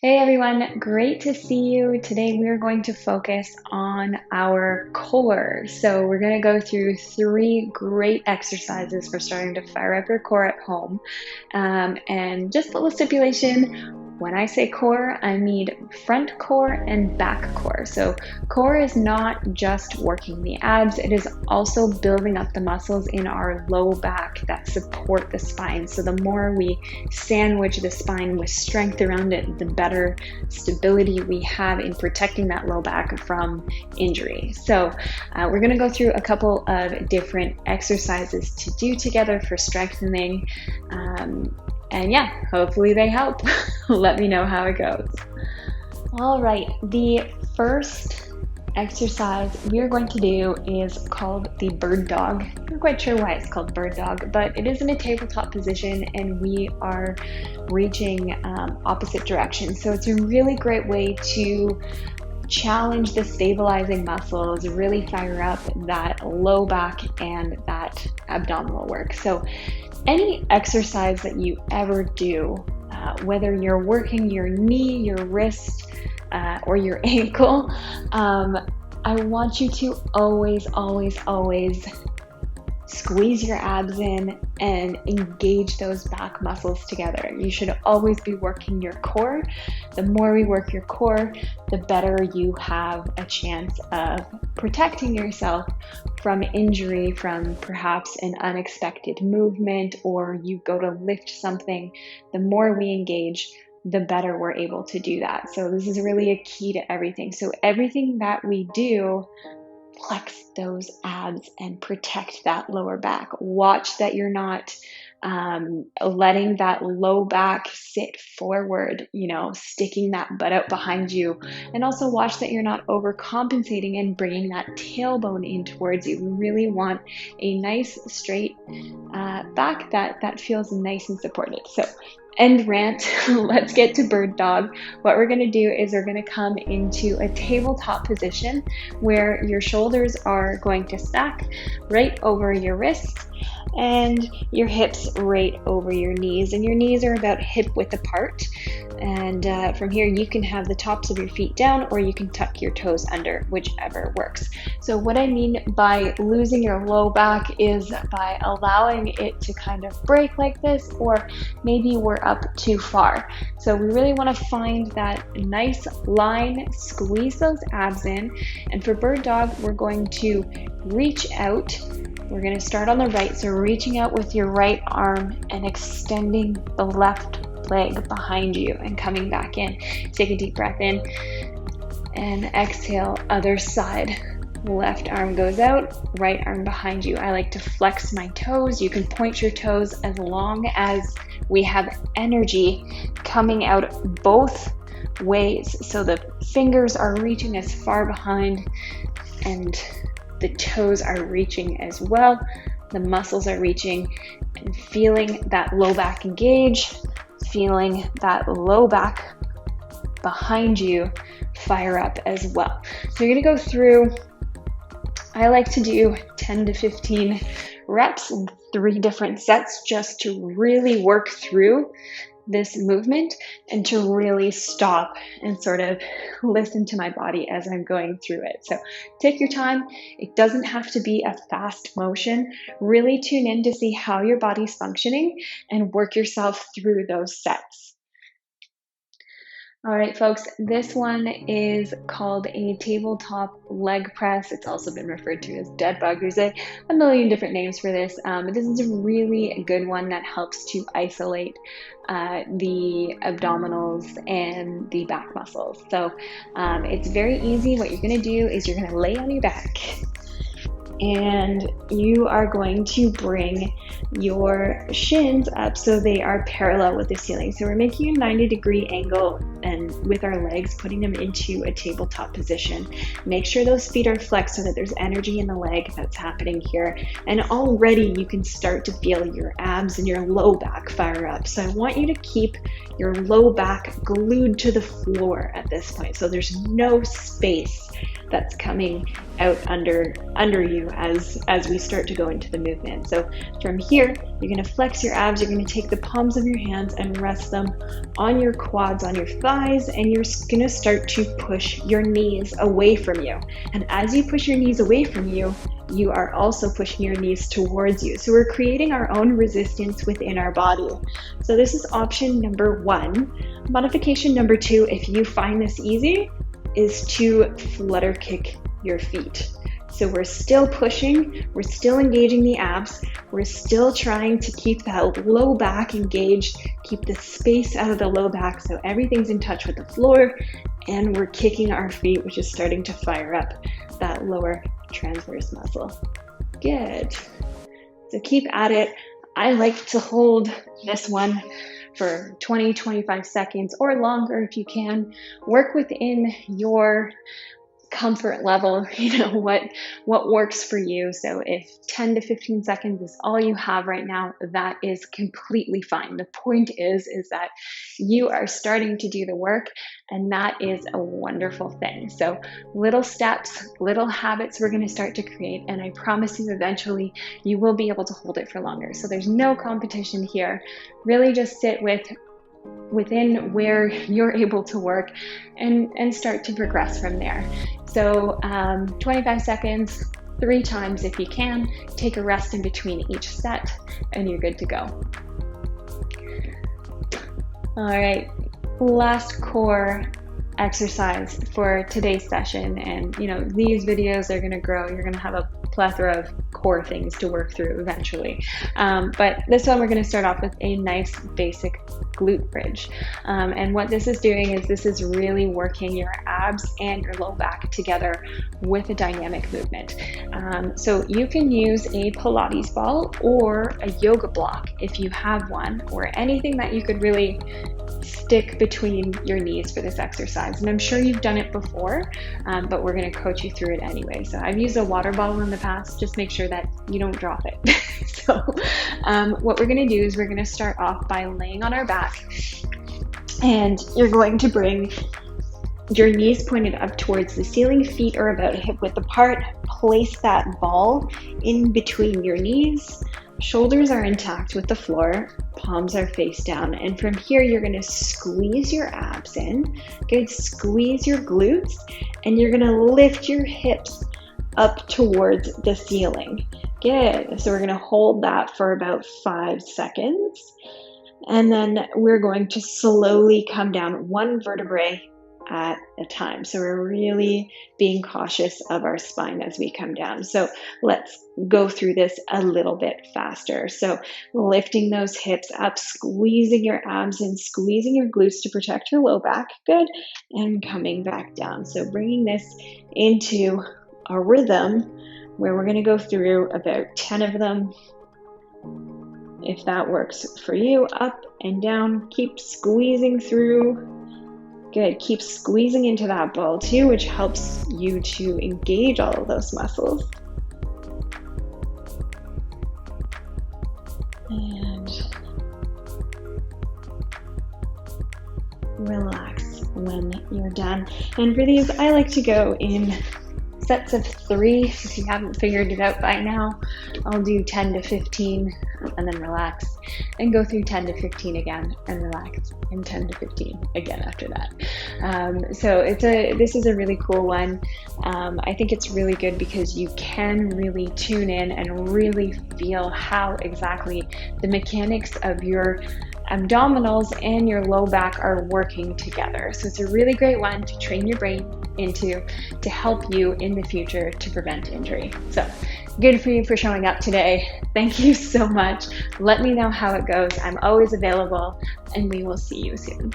Hey everyone, great to see you. Today we are going to focus on our core. So we're going to go through 3 great exercises for starting to fire up your core at home. And just a little stipulation, when I say core, I mean front core and back core. So core is not just working the abs, it is also building up the muscles in our low back that support the spine. So the more we sandwich the spine with strength around it, the better stability we have in protecting that low back from injury. So we're going to go through a couple of different exercises to do together for strengthening. And yeah, hopefully they help. Let me know how it goes. All right, the first exercise we are going to do is called the bird dog. I'm not quite sure why it's called bird dog, but it is in a tabletop position and we are reaching opposite directions. So it's a really great way to challenge the stabilizing muscles, really fire up that low back and that abdominal work. So any exercise that you ever do, whether you're working your knee, your wrist, or your ankle, I want you to always squeeze your abs in and engage those back muscles together. You should always be working your core. The more we work your core, the better you have a chance of protecting yourself from injury, from perhaps an unexpected movement, or you go to lift something. The more we engage, the better we're able to do that. So this is really a key to everything. So everything that we do, flex those abs and protect that lower back. Watch that you're not letting that low back sit forward, sticking that butt out behind you. And also watch that you're not overcompensating and bringing that tailbone in towards you. We really want a nice straight back that feels nice and supported. So end rant, let's get to bird dog. What we're going to do is we're going to come into a tabletop position where your shoulders are going to stack right over your wrists and your hips right over your knees, and your knees are about hip width apart. And from here you can have the tops of your feet down, or you can tuck your toes under, whichever works. So what I mean by losing your low back is by allowing it to kind of break like this, or maybe we're up too far. So we really want to find that nice line, squeeze those abs in. And for bird dog, we're going to reach out. We're going to start on the right, so reaching out with your right arm and extending the left leg behind you and coming back in. Take a deep breath in and exhale, other side. Left arm goes out, right arm behind you. I like to flex my toes. You can point your toes as long as we have energy coming out both ways. So the fingers are reaching as far behind and the toes are reaching as well. The muscles are reaching, and feeling that low back engage, feeling that low back behind you fire up as well. So you're going to go through, I like to do 10 to 15 reps in 3 different sets just to really work through this movement and to really stop and sort of listen to my body as I'm going through it. So take your time. It doesn't have to be a fast motion. Really tune in to see how your body's functioning and work yourself through those sets. All right, folks, this one is called a tabletop leg press. It's also been referred to as dead bug. There's a million different names for this. But this is a really good one that helps to isolate the abdominals and the back muscles. So it's very easy. What you're going to do is you're going to lay on your back and you are going to bring your shins up so they are parallel with the ceiling. So we're making a 90-degree angle and with our legs, putting them into a tabletop position. Make sure those feet are flexed so that there's energy in the leg that's happening here. And already you can start to feel your abs and your low back fire up. So I want you to keep your low back glued to the floor at this point. So there's no space that's coming out under you as we start to go into the movement. So from here, you're going to flex your abs. You're going to take the palms of your hands and rest them on your quads, on your thighs. thighs, and you're going to start to push your knees away from you. And as you push your knees away from you, you are also pushing your knees towards you. So we're creating our own resistance within our body. So this is option number 1. Modification number 2, if you find this easy, is to flutter kick your feet. So we're still pushing, we're still engaging the abs, we're still trying to keep that low back engaged, keep the space out of the low back so everything's in touch with the floor, and we're kicking our feet, which is starting to fire up that lower transverse muscle. Good. So keep at it. I like to hold this one for 20-25 seconds or longer if you can. Work within your comfort level, what works for you. So if 10 to 15 seconds is all you have right now, that is completely fine. The point is that you are starting to do the work, and that is a wonderful thing. So little steps, little habits we're going to start to create, and I promise you eventually you will be able to hold it for longer. So there's no competition here. Really just sit within where you're able to work and start to progress from there. So 25 seconds, 3 times if you can. Take a rest in between each set and you're good to go. All right, last core exercise for today's session. And these videos are going to grow. You're going to have a plethora of core things to work through eventually. But this one, we're going to start off with a nice basic glute bridge. And what this is doing is this is really working your abs and your low back together with a dynamic movement. So you can use a Pilates ball or a yoga block if you have one, or anything that you could really stick between your knees for this exercise. And I'm sure you've done it before, but we're going to coach you through it anyway. So I've used a water bottle in the past. Just make sure that you don't drop it. So what we're going to do is we're going to start off by laying on our back, and you're going to bring your knees pointed up towards the ceiling, feet are about hip width apart. Place that ball in between your knees. Shoulders are intact with the floor, palms are face down, and from here you're going to squeeze your abs in. Good, squeeze your glutes, and you're going to lift your hips up towards the ceiling. Good, so we're going to hold that for about 5 seconds, and then we're going to slowly come down 1 vertebrae at a time. So we're really being cautious of our spine as we come down. So let's go through this a little bit faster. So lifting those hips up, squeezing your abs and squeezing your glutes to protect your low back. Good. And coming back down. So bringing this into a rhythm where we're going to go through about 10 of them. If that works for you, up and down, keep squeezing through. Good. Keep squeezing into that ball too, which helps you to engage all of those muscles. And relax when you're done. And for these, I like to go in sets of 3. If you haven't figured it out by now, I'll do 10 to 15 and then relax, and go through 10 to 15 again and relax, and 10 to 15 again after that. So this is a really cool one. I think it's really good because you can really tune in and really feel how exactly the mechanics of your abdominals and your low back are working together. So it's a really great one to train your brain into, to help you in the future to prevent injury. So good for you for showing up today. Thank you so much. Let me know how it goes. I'm always available, and we will see you soon.